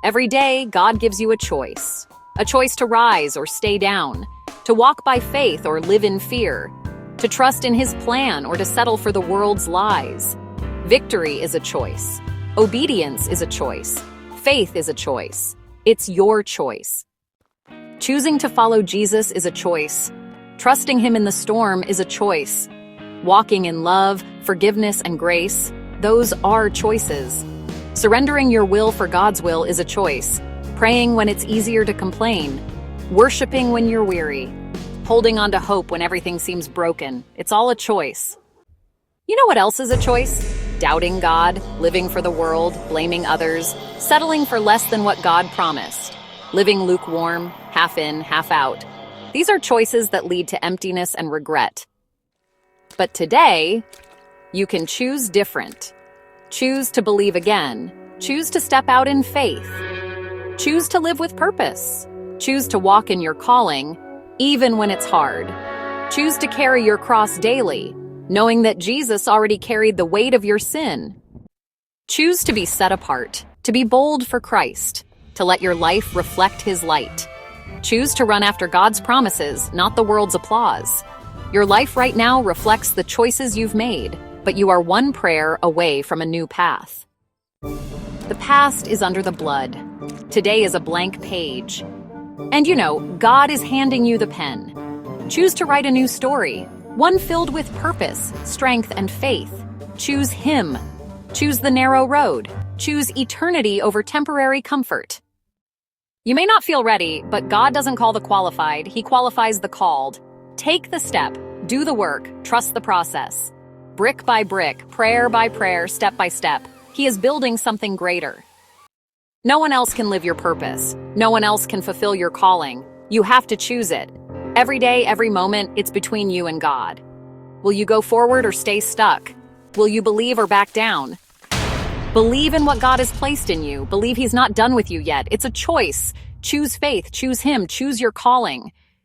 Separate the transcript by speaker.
Speaker 1: Every day, God gives you a choice. A choice to rise or stay down, to walk by faith or live in fear, to trust in His plan or to settle for the world's lies. Victory is a choice. Obedience is a choice. Faith is a choice. It's your choice. Choosing to follow Jesus is a choice. Trusting Him in the storm is a choice. Walking in love, forgiveness, and grace, those are choices. Surrendering your will for God's will is a choice. Praying when it's easier to complain. Worshiping when you're weary. Holding on to hope when everything seems broken. It's all a choice. You know what else is a choice? Doubting God, living for the world, blaming others, settling for less than what God promised. Living lukewarm, half in, half out. These are choices that lead to emptiness and regret. But today, you can choose different. Choose to believe again. Choose to step out in faith. Choose to live with purpose. Choose to walk in your calling, even when it's hard. Choose to carry your cross daily, knowing that Jesus already carried the weight of your sin. Choose to be set apart, to be bold for Christ, to let your life reflect His light. Choose to run after God's promises, not the world's applause. Your life right now reflects the choices you've made, but you are one prayer away from a new path. The past is under the blood. Today is a blank page. And God is handing you the pen. Choose to write a new story, one filled with purpose, strength, and faith. Choose Him. Choose the narrow road. Choose eternity over temporary comfort. You may not feel ready, but God doesn't call the qualified, He qualifies the called. Take the step, do the work, trust the process. Brick by brick, prayer by prayer, step by step, He is building something greater. No one else can live your purpose. No one else can fulfill your calling. You have to choose it. Every day, every moment, it's between you and God. Will you go forward or stay stuck? Will you believe or back down? Believe in what God has placed in you. Believe He's not done with you yet. It's a choice. Choose faith. Choose Him. Choose your calling.